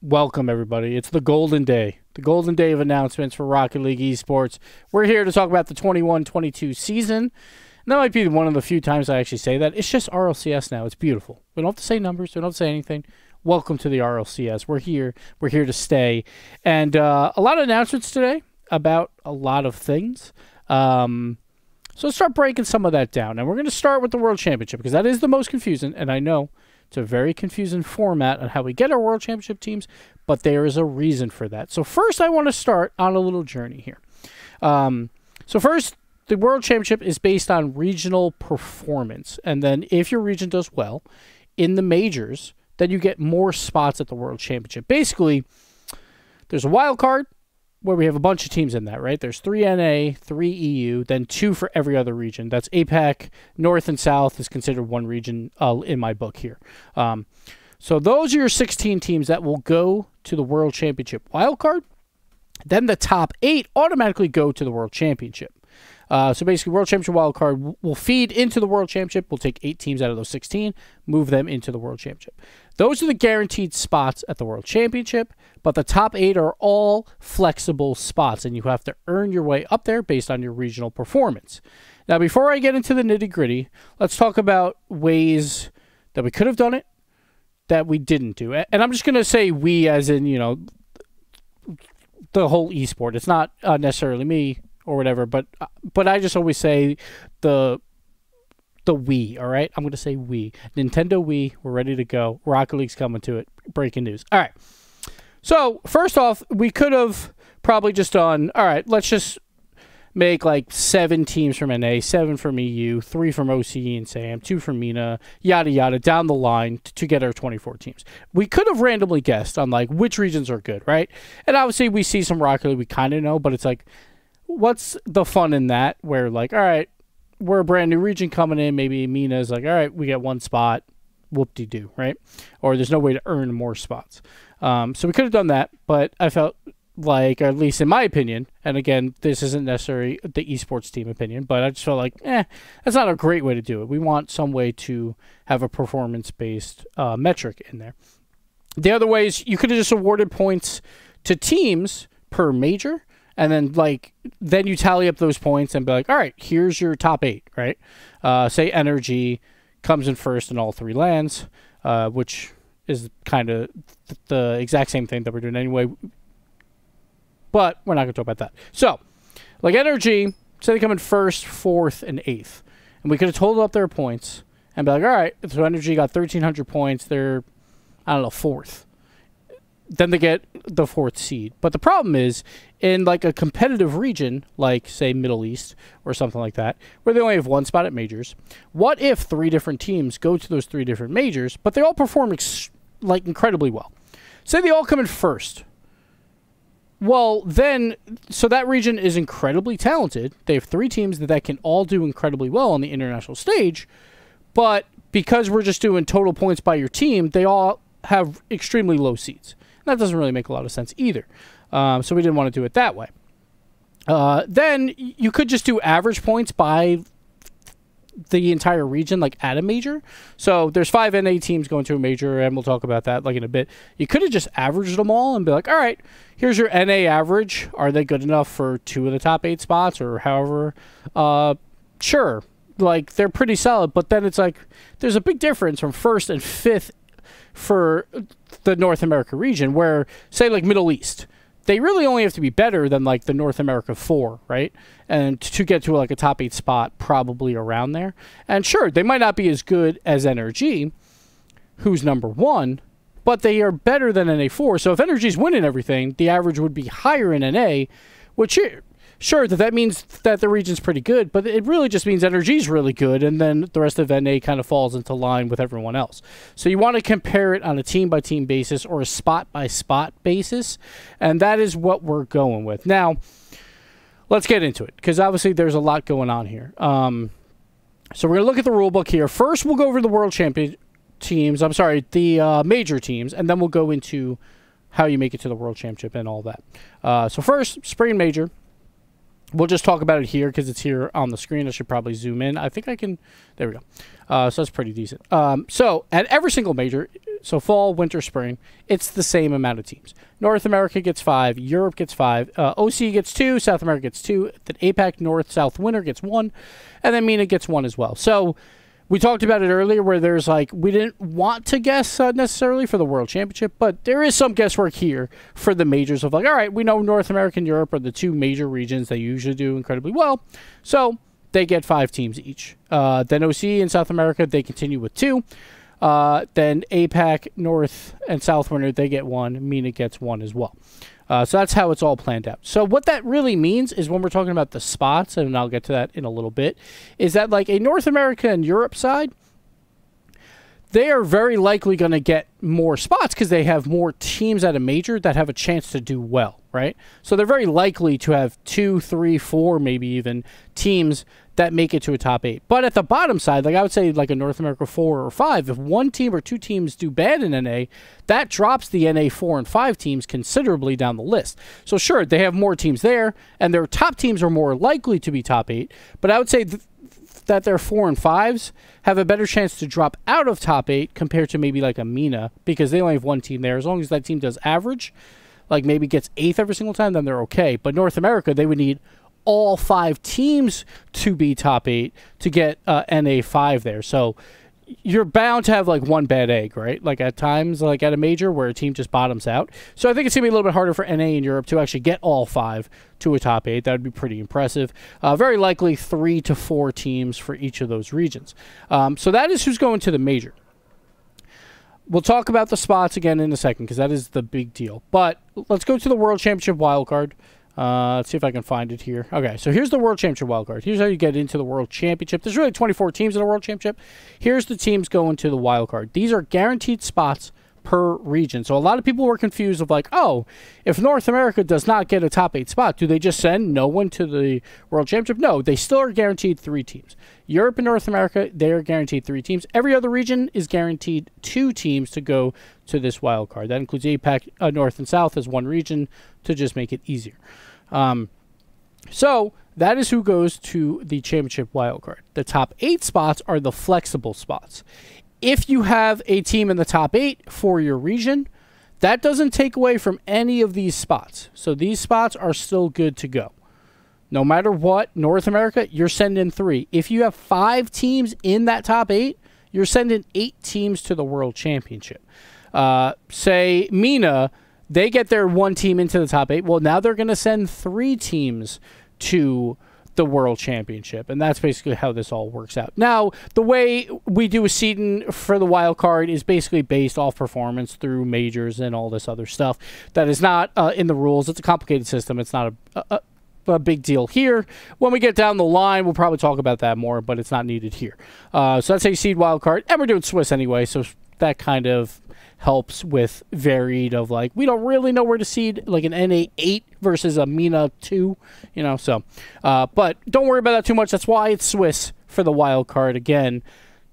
Welcome, everybody. It's the golden day. The golden day of announcements for Rocket League Esports. We're here to talk about the 21-22 season. And that might be one of the few times I actually say that. It's just RLCS now. It's beautiful. We don't have to say numbers. We don't have to say anything. Welcome to the RLCS. We're here. We're here to stay. And a lot of announcements today about a lot of things. So let's start breaking some of that down. And we're going to start with the World Championship because that is the most confusing. And I know it's a very confusing format on how we get our World Championship teams, but there is a reason for that. So first, I want to start on a little journey here. So first, the World Championship is based on regional performance. And then if your region does well in the majors, then you get more spots at the World Championship. Basically, there's a wild card where we have a bunch of teams in that, right? There's 3 NA, 3 EU, then 2 for every other region. That's APAC, North and South is considered one region in my book here. So those are your 16 teams that will go to the World Championship wildcard. Then the top 8 automatically go to the World Championship. So basically, World Championship wildcard will feed into the World Championship. We'll take 8 teams out of those 16, move them into the World Championship. Those are the guaranteed spots at the World Championship, but the top 8 are all flexible spots, and you have to earn your way up there based on your regional performance. Now, before I get into the nitty-gritty, let's talk about ways that we could have done it, that we didn't do. And I'm just going to say we as in, you know, the whole esport. It's not necessarily me or whatever, but I just always say the Wii, all right? I'm going to say Wii. Nintendo Wii, we're ready to go. Rocket League's coming to it. Breaking news. All right. So, first off, we could have probably just done, all right, let's just make like 7 teams from NA, 7 from EU, 3 from OCE and SAM, 2 from MENA, yada, yada, down the line to get our 24 teams. We could have randomly guessed on like which regions are good, right? And obviously we see some Rocket League we kind of know, but it's like, what's the fun in that where like, all right, we're a brand new region coming in. Maybe MENA is like, all right, we get 1 spot, whoop-de-doo, right? Or there's no way to earn more spots. So we could have done that, but I felt like, or at least in my opinion, and again, this isn't necessarily the esports team opinion, but I just felt like, that's not a great way to do it. We want some way to have a performance-based metric in there. The other ways, you could have just awarded points to teams per major, and then then you tally up those points and be like, all right, here's your top 8, right? Say Energy comes in first in all 3 lands, which is kind of the exact same thing that we're doing anyway. But we're not going to talk about that. So, like Energy, say they come in first, 4th, and 8th. And we could have totaled up their points and be like, all right, so Energy got 1,300 points. They're, I don't know, 4th. Then they get the 4th seed. But the problem is, in like a competitive region, like say Middle East or something like that, where they only have 1 spot at majors, what if 3 different teams go to those 3 different majors, but they all perform incredibly well? Say they all come in first. Well, then, so that region is incredibly talented. They have 3 teams that can all do incredibly well on the international stage, but because we're just doing total points by your team, they all have extremely low seeds. That doesn't really make a lot of sense either. So we didn't want to do it that way. Then you could just do average points by the entire region, like at a major. So there's 5 NA teams going to a major, and we'll talk about that like in a bit. You could have just averaged them all and be like, all right, here's your NA average. Are they good enough for 2 of the top 8 spots or however? Sure. Like, they're pretty solid, but then it's like there's a big difference from 1st and 5th for the North America region, where, say, like Middle East, they really only have to be better than, like, the North America 4, right? And to get to, like, a top 8 spot, probably around there. And sure, they might not be as good as NRG, who's number 1, but they are better than NA4. So if NRG's winning everything, the average would be higher in NA, which, sure, that means that the region's pretty good, but it really just means NRG's really good, and then the rest of NA kind of falls into line with everyone else. So you want to compare it on a team-by-team basis or a spot-by-spot basis, and that is what we're going with. Now, let's get into it, because obviously there's a lot going on here. So we're going to look at the rule book here. First, we'll go over the World Champion teams, the major teams, and then we'll go into how you make it to the World Championship and all that. So first, Spring and Major. We'll just talk about it here because it's here on the screen. I should probably zoom in. I think I can. There we go. So that's pretty decent. So at every single major, So fall, winter, spring, it's the same amount of teams. North America gets 5, Europe gets 5, OC gets 2, South America gets 2, then APAC, North, South, Winter gets 1, and then MENA gets 1 as well. So we talked about it earlier where there's like, we didn't want to guess necessarily for the World Championship, but there is some guesswork here for the majors of like, all right, we know North America and Europe are the 2 major regions that usually do incredibly well. So they get 5 teams each. Then OC and South America, they continue with 2. Then APAC, North, and South Winter, they get 1. MENA gets 1 as well. So that's how it's all planned out. So what that really means is when we're talking about the spots, and I'll get to that in a little bit, is that like a North America and Europe side, they are very likely going to get more spots because they have more teams at a major that have a chance to do well, right? So they're very likely to have 2, 3, 4, maybe even teams that make it to a top 8. But at the bottom side, like I would say like a North America 4 or 5, if 1 team or 2 teams do bad in NA, that drops the NA 4 and 5 teams considerably down the list. So sure, they have more teams there, and their top teams are more likely to be top 8, but I would say that their 4 and 5s have a better chance to drop out of top 8 compared to maybe like a MENA, because they only have 1 team there. As long as that team does average, like maybe gets 8th every single time, then they're okay. But North America, they would need all 5 teams to be top 8 to get NA 5 there. So you're bound to have like 1 bad egg, right? Like at times, like at a major where a team just bottoms out. So I think it's going to be a little bit harder for NA in Europe to actually get all 5 to a top 8. That would be pretty impressive. Very likely 3 to 4 teams for each of those regions. So that is who's going to the major. We'll talk about the spots again in a second because that is the big deal. But let's go to the World Championship wildcard. Let's see if I can find it here. Okay, so here's the World Championship wildcard. Here's how you get into the World Championship. There's really 24 teams in the World Championship. Here's the teams going to the wildcard. These are guaranteed spots per region. So a lot of people were confused of like, oh, if North America does not get a top 8 spot, do they just send no one to the World Championship? No, they still are guaranteed 3 teams. Europe and North America, they are guaranteed 3 teams. Every other region is guaranteed 2 teams to go to this wildcard. That includes APAC, North and South as 1 region to just make it easier. So that is who goes to the championship wildcard. The top 8 spots are the flexible spots. If you have a team in the top 8 for your region, that doesn't take away from any of these spots. So these spots are still good to go. No matter what, North America, you're sending 3. If you have 5 teams in that top 8, you're sending 8 teams to the World Championship. Say MENA, they get their 1 team into the top 8. Well, now they're going to send 3 teams to the World Championship, and that's basically how this all works out. Now, the way we do a seeding for the wild card is basically based off performance through majors and all this other stuff that is not in the rules. It's a complicated system. It's not a big deal here. When we get down the line, we'll probably talk about that more, but it's not needed here. So that's how you seed wild card, and we're doing Swiss anyway, so that kind of helps with varied of like, we don't really know where to seed like an NA 8 versus a MENA 2, you know, so but don't worry about that too much. That's why it's Swiss for the wild card again,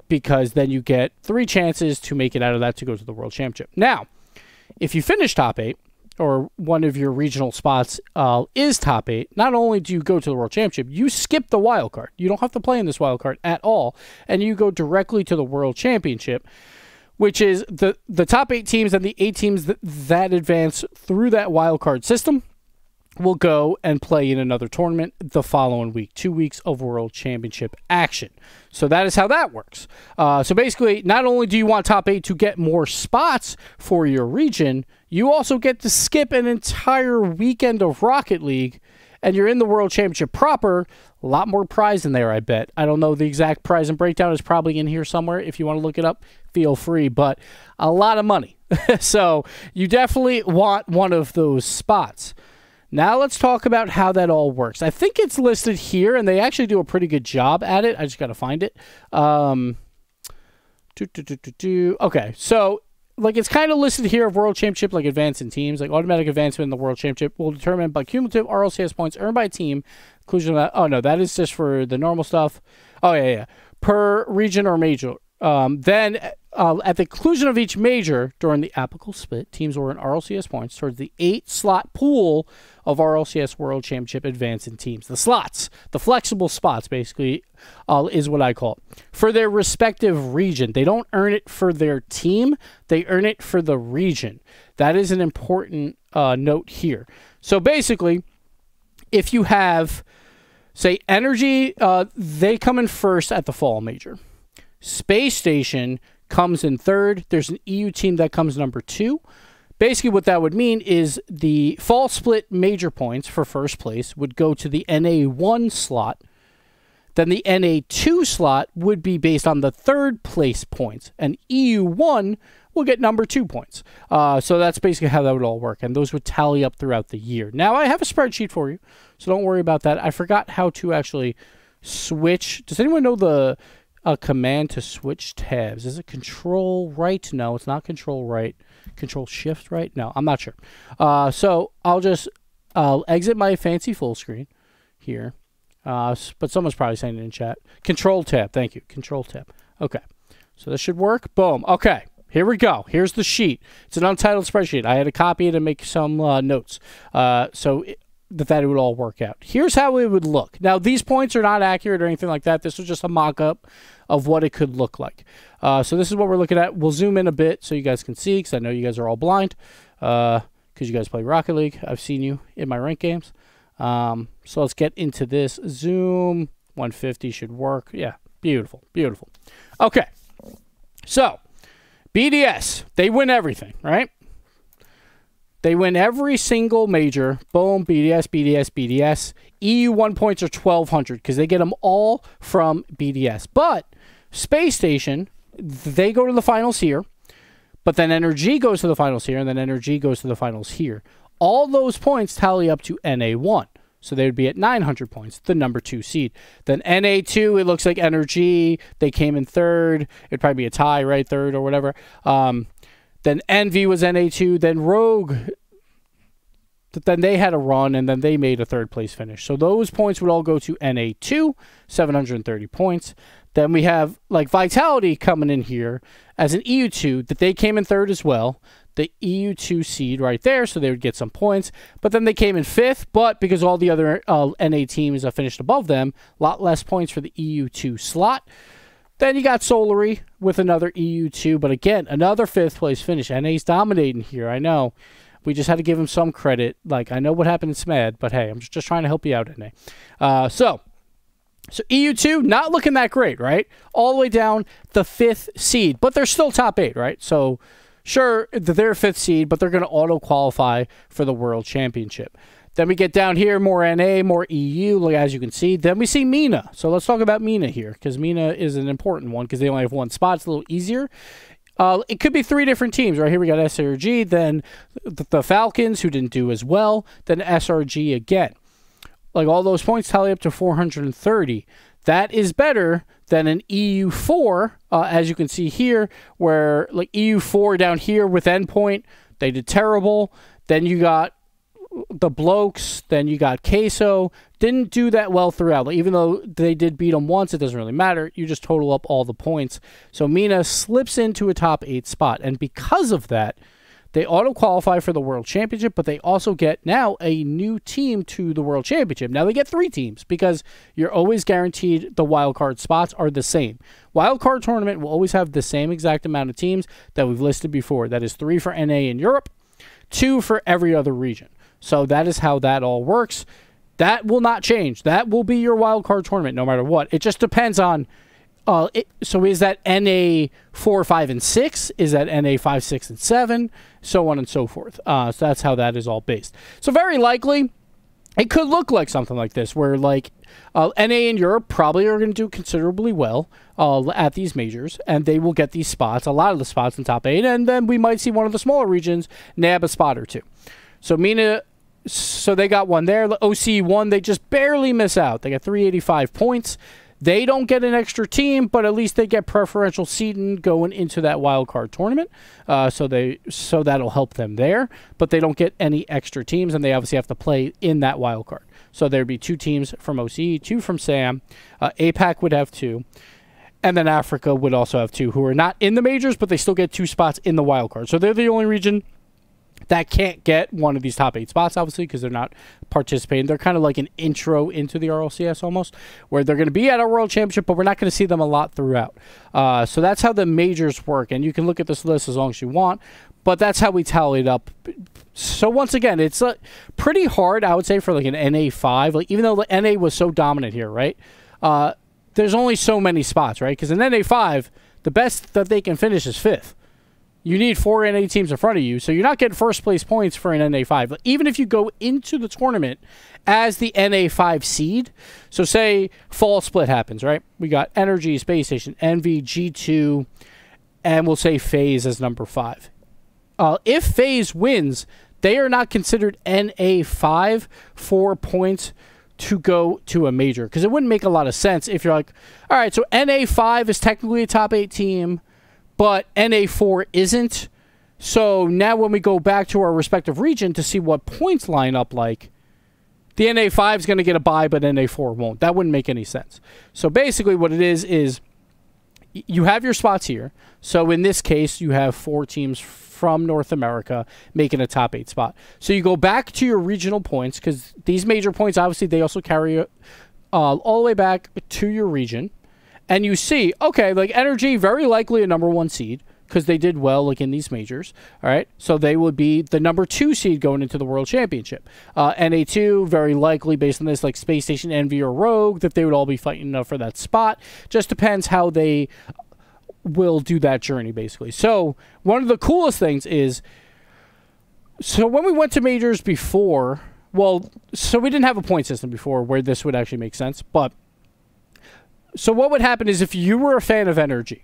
because then you get 3 chances to make it out of that to go to the World Championship. Now, if you finish top 8 or one of your regional spots is top 8, not only do you go to the World Championship, you skip the wild card. You don't have to play in this wild card at all, and you go directly to the World Championship, which is the top 8 teams and the 8 teams that advance through that wild card system will go and play in another tournament the following week. 2 weeks of World Championship action. So that is how that works. So basically, not only do you want top 8 to get more spots for your region, you also get to skip an entire weekend of Rocket League, and you're in the World Championship proper. A lot more prize in there, I bet. I don't know the exact prize and breakdown. Is probably in here somewhere. If you want to look it up, feel free. But a lot of money. So you definitely want one of those spots. Now let's talk about how that all works. I think it's listed here, and they actually do a pretty good job at it. I just got to find it. Okay, so like it's kind of listed here of World Championship, like advancing teams, like automatic advancement in the World Championship will determine by cumulative RLCS points earned by a team. Inclusion of that. Oh no, that is just for the normal stuff. Oh yeah. Per region or major. Then, at the conclusion of each major, during the applicable split, teams will earn RLCS points towards the 8-slot pool of RLCS World Championship advancing teams. The slots, the flexible spots, basically, is what I call it. For their respective region. They don't earn it for their team. They earn it for the region. That is an important note here. So, basically, if you have, say, Energy, they come in first at the fall major. Space Station comes in third. There's an EU team that comes number 2. Basically, what that would mean is the fall split major points for first place would go to the NA1 slot. Then the NA2 slot would be based on the third place points. And EU1 will get number 2 points. So that's basically how that would all work. And those would tally up throughout the year. Now, I have a spreadsheet for you, so don't worry about that. I forgot how to actually switch. Does anyone know the command to switch tabs? Is it control right? No, it's not control right. Control shift right? No, I'm not sure. So I'll exit my fancy full screen here. But someone's probably saying it in chat. Control tab. Thank you. Control tab. Okay. So this should work. Boom. Okay. Here we go. Here's the sheet. It's an untitled spreadsheet. I had to copy it and make some notes. That it would all work out. Here's how it would look. Now, these points are not accurate or anything like that. This was just a mock-up of what it could look like. So this is what we're looking at. We'll zoom in a bit so you guys can see, because I know you guys are all blind, because you guys play Rocket League. I've seen you in my ranked games. So let's get into this. Zoom 150 should work. Yeah, beautiful, beautiful. Okay, so BDS, they win everything, right? They win every single major. Boom, BDS, BDS, BDS. EU1 points are 1,200 because they get them all from BDS. But Space Station, they go to the finals here. But then Energy goes to the finals here, and then Energy goes to the finals here. All those points tally up to NA1. So they would be at 900 points, the number 2 seed. Then NA2, it looks like Energy, they came in third. It'd probably be a tie, right? Third or whatever. Then Envy was NA2. Then Rogue, then they had a run, and then they made a third-place finish. So those points would all go to NA2, 730 points. Then we have, like, Vitality coming in here as an EU2, that they came in third as well. The EU2 seed right there, so they would get some points. But then they came in 5th, but because all the other NA teams finished above them, a lot less points for the EU2 slot. Then you got Solary with another EU2, but again, another 5th place finish. NA's dominating here, I know. We just had to give him some credit. Like, I know what happened in SMAD, but hey, I'm just trying to help you out, NA. So EU2, not looking that great, right? All the way down the 5th seed, but they're still top 8, right? So, sure, they're 5th seed, but they're going to auto-qualify for the World Championship. Then we get down here, more NA, more EU, as you can see. Then we see MENA. So let's talk about MENA here, because MENA is an important one, because they only have one spot. It's a little easier. It could be 3 different teams. Right here we got SRG, then the Falcons, who didn't do as well, then SRG again. Like, all those points tally up to 430. That is better than an EU4, as you can see here, where, like, EU4 down here with Endpoint, they did terrible. Then you got the Blokes, then you got Queso, didn't do that well throughout. Like, even though they did beat them once, it doesn't really matter. You just total up all the points. So MENA slips into a top 8 spot, and because of that, they auto-qualify for the World Championship, but they also get now a new team to the World Championship. Now they get 3 teams because you're always guaranteed the wildcard spots are the same. Wildcard tournament will always have the same exact amount of teams that we've listed before. That is 3 for NA in Europe, 2 for every other region. So that is how that all works. That will not change. That will be your wild card tournament no matter what. It just depends on, so is that NA 4, 5, and 6? Is that NA 5, 6, and 7? So on and so forth. So that's how that is all based. So very likely, it could look like something like this, where like NA in Europe probably are going to do considerably well at these majors, and they will get these spots, a lot of the spots in top 8, and then we might see one of the smaller regions nab a spot or 2. So MENA, so they got one there. OC1, they just barely miss out. They got 385 points. They don't get an extra team, but at least they get preferential seeding going into that wild card tournament. So that'll help them there. But they don't get any extra teams, and they obviously have to play in that wild card. So there'd be 2 teams from OC, 2 from SAM. APAC would have 2. And then Africa would also have 2 who are not in the majors, but they still get 2 spots in the wild card. So they're the only region that can't get one of these top 8 spots, obviously, because they're not participating. They're kind of like an intro into the RLCS almost, where they're going to be at a World Championship, but we're not going to see them a lot throughout. So that's how the majors work, and you can look at this list as long as you want, but that's how we tally it up. So once again, it's pretty hard, I would say, for like an NA5. Like, even though the NA was so dominant here, right? There's only so many spots, right? Because in NA5, the best that they can finish is 5th. You need 4 NA teams in front of you, so you're not getting first place points for an NA5. Even if you go into the tournament as the NA5 seed, so say fall split happens, right? We got Energy, Space Station, Envy, G2, and we'll say FaZe as number 5. If FaZe wins, they are not considered NA5 for points to go to a major, because it wouldn't make a lot of sense if you're like, all right, so NA5 is technically a top 8 team, but NA4 isn't. So now when we go back to our respective region to see what points line up like, the NA5 is going to get a bye, but NA4 won't. That wouldn't make any sense. So basically what it is you have your spots here. So in this case, you have 4 teams from North America making a top 8 spot. So you go back to your regional points, because these major points, obviously, they also carry all the way back to your region. And you see, okay, like Energy, very likely a number 1 seed, because they did well like in these majors. All right, so they would be the number 2 seed going into the World Championship. NA2, very likely based on this, like Space Station, Envy, or Rogue, that they would all be fighting for that spot. Just depends how they will do that journey, basically. So one of the coolest things is, so when we went to majors before, well, so we didn't have a point system before where this would actually make sense, but so what would happen is if you were a fan of Energy,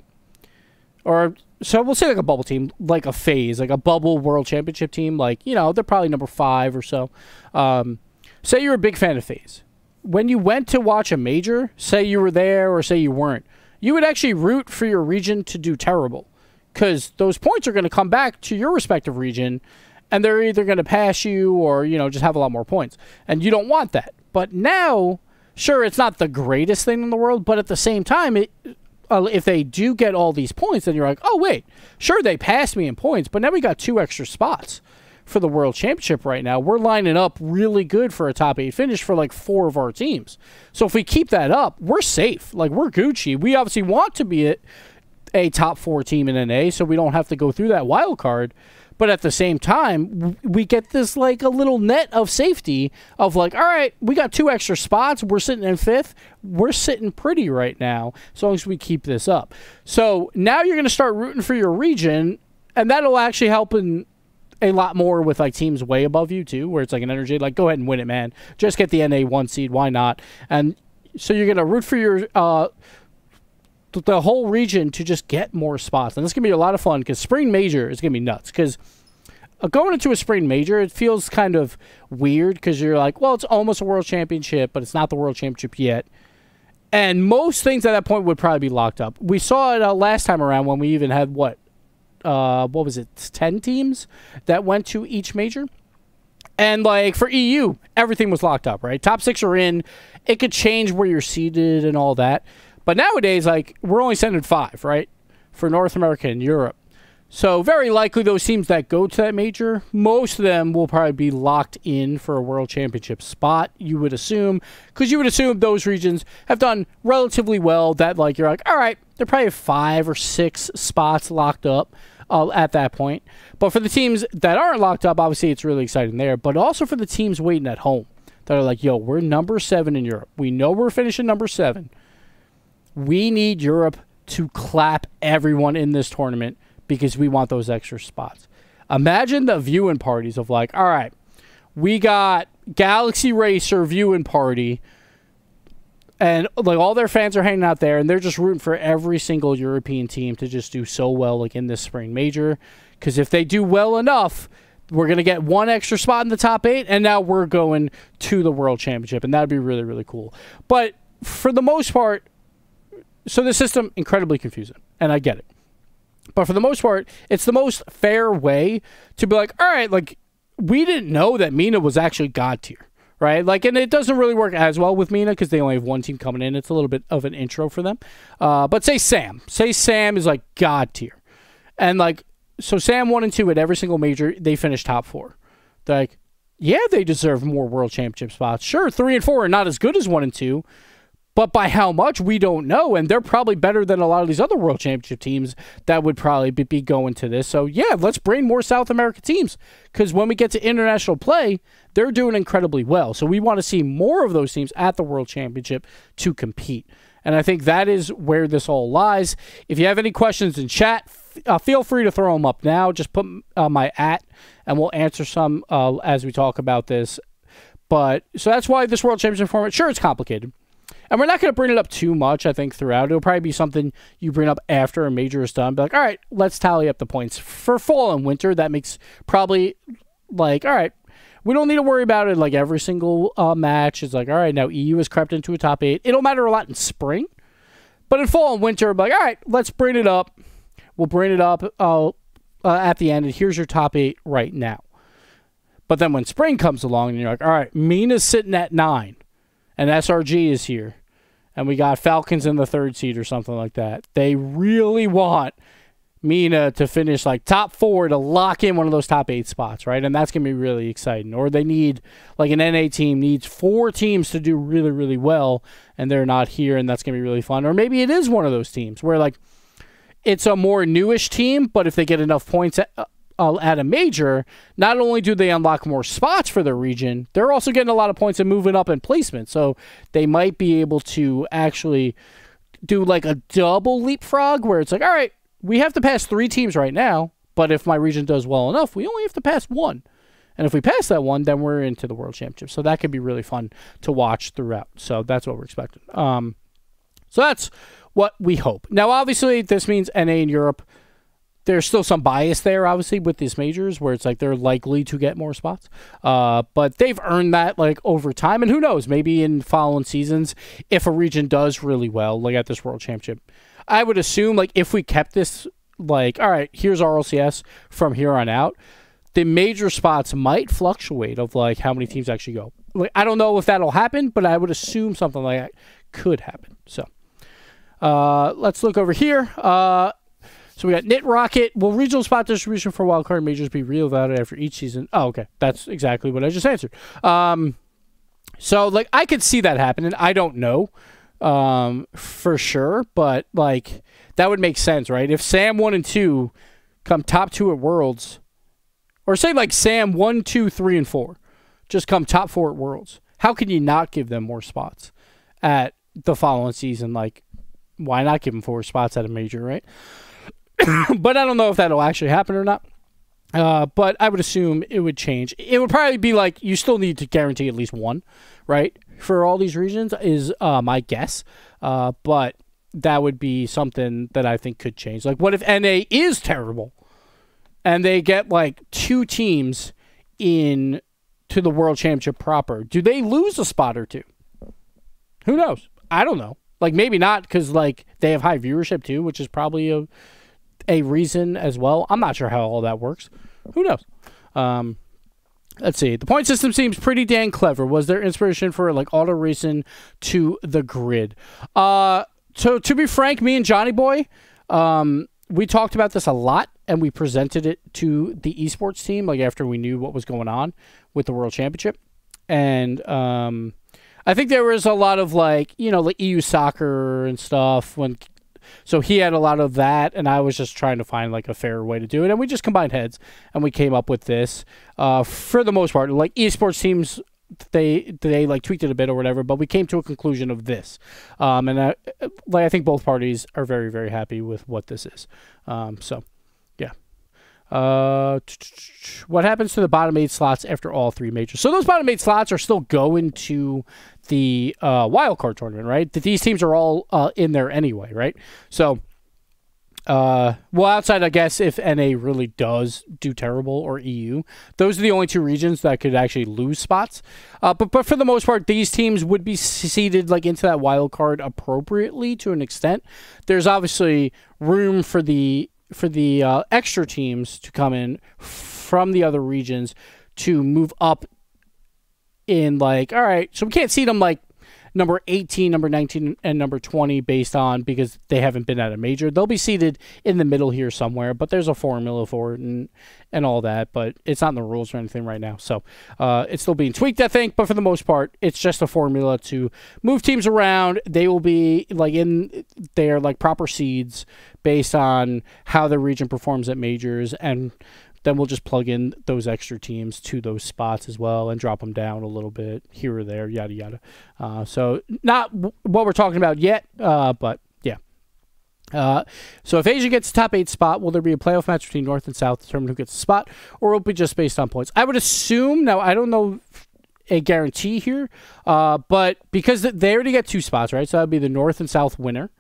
or so we'll say like a bubble team, like a FaZe, like a bubble World Championship team, like, you know, they're probably number 5 or so. Say you're a big fan of FaZe. When you went to watch a major, say you were there or say you weren't, you would actually root for your region to do terrible, because those points are going to come back to your respective region, and they're either going to pass you or, you know, just have a lot more points. And you don't want that. But now, sure, it's not the greatest thing in the world, but at the same time, if they do get all these points, then you're like, oh, wait, sure, they passed me in points, but now we got 2 extra spots for the World Championship right now. We're lining up really good for a top 8 finish for like 4 of our teams. So if we keep that up, we're safe. Like, we're Gucci. We obviously want to be a top 4 team in NA, so we don't have to go through that wild card. But at the same time, we get this like a little net of safety of like, all right, we got 2 extra spots. We're sitting in 5th. We're sitting pretty right now, as long as we keep this up. So now you're going to start rooting for your region, and that'll actually help in a lot more with like teams way above you too, where it's like an Energy, like, go ahead and win it, man. Just get the NA1 seed. Why not? And so you're going to root for your the whole region to just get more spots. And this is going to be a lot of fun, because spring major is going to be nuts. Because going into a spring major, it feels kind of weird, because you're like, well, it's almost a World Championship, but it's not the World Championship yet. And most things at that point would probably be locked up. We saw it last time around when we even had, what was it, 10 teams that went to each major? And like for EU, everything was locked up, right? Top 6 are in. It could change where you're seated and all that. But nowadays, like, we're only sending 5, right? For North America and Europe. So very likely those teams that go to that major, most of them will probably be locked in for a World Championship spot, you would assume. Because you would assume those regions have done relatively well, that like you're like, all right, they're probably 5 or 6 spots locked up at that point. But for the teams that aren't locked up, obviously it's really exciting there. But also for the teams waiting at home that are like, yo, we're number 7 in Europe. We know we're finishing number 7. We need Europe to clap everyone in this tournament, because we want those extra spots. Imagine the viewing parties of like, all right, we got Galaxy Racer viewing party, and like all their fans are hanging out there, and they're just rooting for every single European team to just do so well, like in this spring major. Because if they do well enough, we're going to get 1 extra spot in the top 8, and now we're going to the World Championship, and that would be really, really cool. But for the most part, so the system, incredibly confusing, and I get it. But for the most part, it's the most fair way to be like, all right, like, we didn't know that MENA was actually God tier, right? Like, and it doesn't really work as well with MENA because they only have one team coming in. It's a little bit of an intro for them. But say Sam is like God tier, and like so Sam 1 and 2 at every single major they finish top 4. They're like, yeah, they deserve more world championship spots. Sure, 3 and 4 are not as good as 1 and 2. But by how much, we don't know, and they're probably better than a lot of these other world championship teams that would probably be going to this. So, yeah, let's bring more South American teams because when we get to international play, they're doing incredibly well. So we want to see more of those teams at the world championship to compete. And I think that is where this all lies. If you have any questions in chat, feel free to throw them up now. Just put my @ and we'll answer some as we talk about this. But so that's why this world championship format, sure, it's complicated. And we're not going to bring it up too much, I think, throughout. It'll probably be something you bring up after a major is done. Be like, all right, let's tally up the points. For fall and winter, that makes probably like, all right, we don't need to worry about it like every single match. It's like, all right, now EU has crept into a top 8. It'll matter a lot in spring. But in fall and winter, be like, all right, let's bring it up. We'll bring it up at the end, and here's your top 8 right now. But then when spring comes along, and you're like, all right, MENA's sitting at 9, and SRG is here. And we got Falcons in the 3rd seed or something like that. They really want MENA to finish like top 4 to lock in one of those top 8 spots, right? And that's going to be really exciting. Or they need, like an NA team needs 4 teams to do really, really well, and they're not here, and that's going to be really fun. Or maybe it is one of those teams where like it's a more newish team, but if they get enough points at a major, not only do they unlock more spots for their region, they're also getting a lot of points and moving up in placement. So they might be able to actually do like a double leapfrog where it's like, all right, we have to pass 3 teams right now, but if my region does well enough, we only have to pass 1. And if we pass that 1, then we're into the world championship. So that could be really fun to watch throughout. So that's what we're expecting. So that's what we hope. Now, obviously, this means NA in Europe. There's still some bias there, obviously, with these majors where it's like they're likely to get more spots. But they've earned that like over time. And who knows, maybe in following seasons, if a region does really well, like at this World Championship, I would assume like if we kept this like, all right, here's RLCS from here on out, the major spots might fluctuate of like how many teams actually go. Like, I don't know if that'll happen, but I would assume something like that could happen. So let's look over here. So we got Knit Rocket. Will regional spot distribution for wildcard majors be reevaluated after each season? Oh, okay. That's exactly what I just answered. So, like, I could see that happening. I don't know for sure, but, like, that would make sense, right? If Sam 1 and 2 come top 2 at Worlds, or say, like, Sam 1, 2, 3, and 4 just come top 4 at Worlds, how can you not give them more spots at the following season? Like, why not give them 4 spots at a major, right? But I don't know if that'll actually happen or not. But I would assume it would change. It would probably be like you still need to guarantee at least 1, right? For all these regions is my guess. But that would be something that I think could change. Like, what if NA is terrible and they get like 2 teams in to the World Championship proper? Do they lose a spot or 2? Who knows? I don't know. Like, maybe not because like they have high viewership too, which is probably a reason as well. I'm not sure how all that works. Who knows? Let's see. The point system seems pretty dang clever. Was there inspiration for like auto racing to the grid? So to be frank, me and Johnny Boy, we talked about this a lot and we presented it to the esports team like after we knew what was going on with the World Championship. And I think there was a lot of like, you know, like EU soccer and stuff so he had a lot of that, and I was just trying to find like a fair way to do it, and we just combined heads, and we came up with this. For the most part, like esports teams, they like tweaked it a bit or whatever, but we came to a conclusion of this, and I think both parties are very, very happy with what this is. So, yeah. What happens to the bottom 8 slots after all 3 majors? So those bottom 8 slots are still going to the wildcard tournament, right? These teams are all in there anyway, right? So, well, outside, I guess, if NA really does do terrible or EU, those are the only 2 regions that could actually lose spots. But for the most part, these teams would be seeded like into that wildcard appropriately to an extent. There's obviously room for the extra teams to come in from the other regions to move up in like, all right, so we can't seed them like number 18, number 19, and number 20 based on because they haven't been at a major. They'll be seated in the middle here somewhere, but there's a formula for it and all that, but it's not in the rules or anything right now. So it's still being tweaked, I think, but for the most part, it's just a formula to move teams around. They will be like in their like proper seeds based on how the region performs at majors, and then we'll just plug in those extra teams to those spots as well and drop them down a little bit here or there, yada, yada. So not what we're talking about yet, but yeah. So if Asia gets a top 8 spot, will there be a playoff match between North and South to determine who gets the spot, or will it be just based on points? I would assume, now I don't know a guarantee here, but because they already get 2 spots, right? So that would be the North and South winner.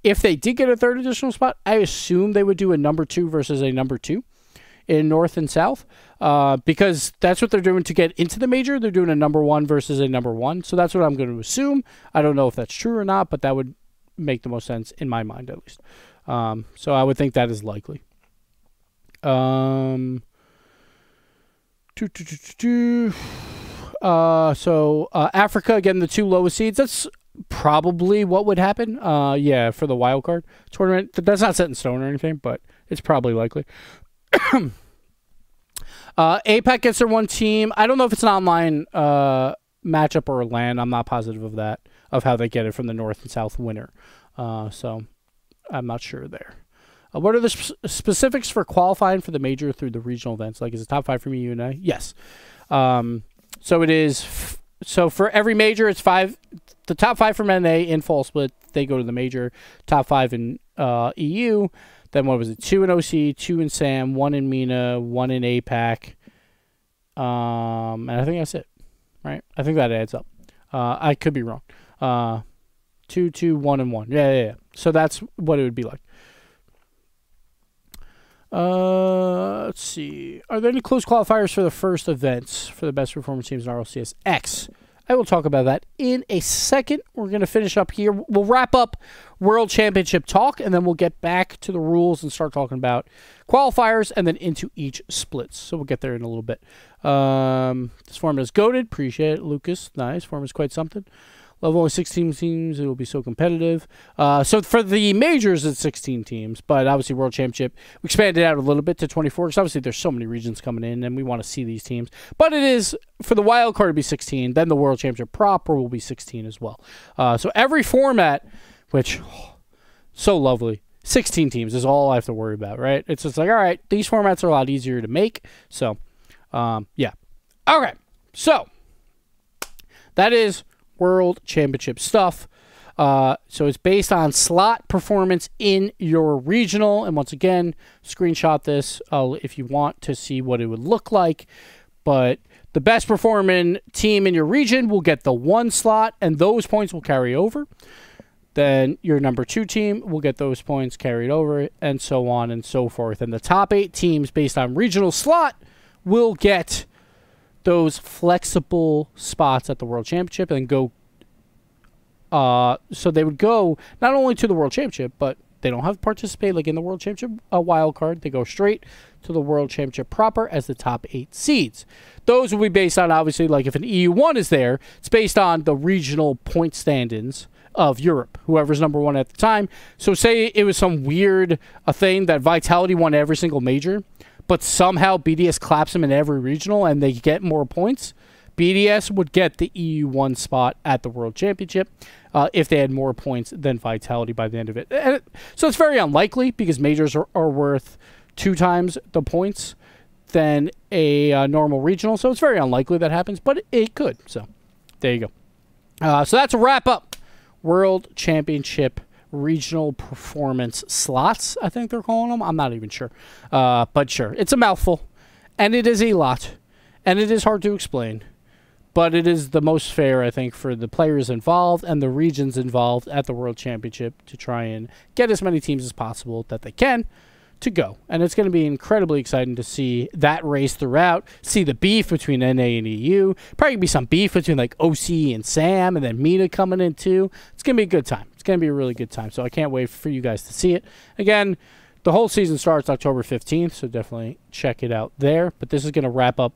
If they did get a 3rd additional spot, I assume they would do a number 2 versus a number 2. In North and South, because that's what they're doing to get into the major. They're doing a number 1 versus a number 1. So that's what I'm going to assume. I don't know if that's true or not, but that would make the most sense in my mind, at least. So I would think that is likely. So Africa, again, the 2 lowest seeds. That's probably what would happen. Yeah, for the wild card tournament. That's not set in stone or anything, but it's probably likely. APAC gets their 1 team. I don't know if it's an online matchup or a LAN. I'm not positive of that, of how they get it from the North and South winner. So I'm not sure there. What are the specifics for qualifying for the major through the regional events? Like, is it top 5 from EU and A? Yes. So it is. So for every major, it's 5. The top 5 from NA in fall split, they go to the major. Top 5 in EU. Then what was it? 2 in OC, 2 in SAM, 1 in MENA, 1 in APAC. And I think that's it, right? I think that adds up. I could be wrong. 2, 2, 1, and 1. Yeah. So that's what it would be like. Let's see. Are there any close qualifiers for the first events for the best performance teams in RLCS X? I will talk about that in a second. We're going to finish up here. We'll wrap up World Championship talk, and then we'll get back to the rules and start talking about qualifiers and then into each splits. So we'll get there in a little bit. This format is goated. Appreciate it, Lucas. Nice. Format is quite something. Level only 16 teams. It will be so competitive. So for the majors, it's 16 teams. But obviously, World Championship, we expanded out a little bit to 24. Because obviously, there's so many regions coming in, and we want to see these teams. But it is, for the wild card, to be 16. Then the World Championship proper will be 16 as well. So every format, which, so lovely, 16 teams is all I have to worry about, right? It's just like, all right, these formats are a lot easier to make. So, yeah. Okay. So, that is World Championship stuff. So it's based on slot performance in your regional. And once again, screenshot this if you want to see what it would look like. But the best performing team in your region will get the 1 slot, and those points will carry over. Then your number 2 team will get those points carried over, and so on and so forth. And the top 8 teams based on regional slot will get those flexible spots at the World Championship and go. So they would go not only to the World Championship, but they don't have to participate like in the World Championship wild card. They go straight to the World Championship proper as the top 8 seeds. Those will be based on, obviously, like if an EU1 is there, it's based on the regional point standings of Europe, whoever's number 1 at the time. So say it was some weird thing that Vitality won every single major, but somehow BDS claps them in every regional and they get more points. BDS would get the EU1 spot at the World Championship if they had more points than Vitality by the end of it. So it's very unlikely because majors are worth 2 times the points than a normal regional. So it's very unlikely that happens, but it could. So there you go. So that's a wrap up. World Championship regional performance slots, I think they're calling them. I'm not even sure. But sure, it's a mouthful, and it is a lot, and it is hard to explain. But it is the most fair, I think, for the players involved and the regions involved at the World Championship to try and get as many teams as possible that they can to go. And it's going to be incredibly exciting to see that race throughout, see the beef between NA and EU. Probably going to be some beef between like OC and SAM, and then MENA coming in too. It's going to be a good time. It's going to be a really good time. So I can't wait for you guys to see it. Again, the whole season starts October 15th, so definitely check it out there. But this is going to wrap up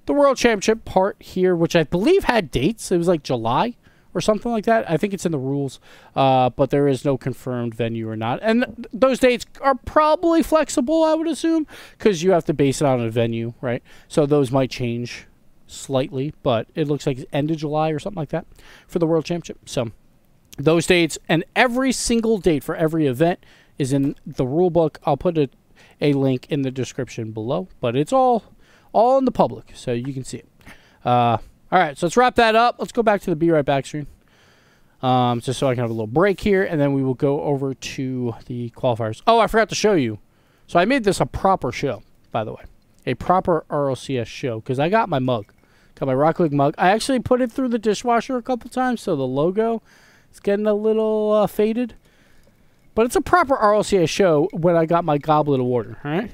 the World Championship part here, which I believe had dates. It was like July or something like that. I think it's in the rules, but there is no confirmed venue or not. And those dates are probably flexible, I would assume, because you have to base it on a venue, right? So those might change slightly, but it looks like it's end of July or something like that for the World Championship. So those dates and every single date for every event is in the rule book. I'll put a link in the description below, but it's all in the public, so you can see it. All right, so let's wrap that up. Let's go back to the Be Right Back screen, just so I can have a little break here, and then we will go over to the qualifiers. Oh, I forgot to show you. So I made this a proper show, by the way, a proper RLCS show, because I got my mug, got my Rocket League mug. I actually put it through the dishwasher a couple times, so the logo is getting a little faded. But it's a proper RLCS show when I got my goblet of water, all right?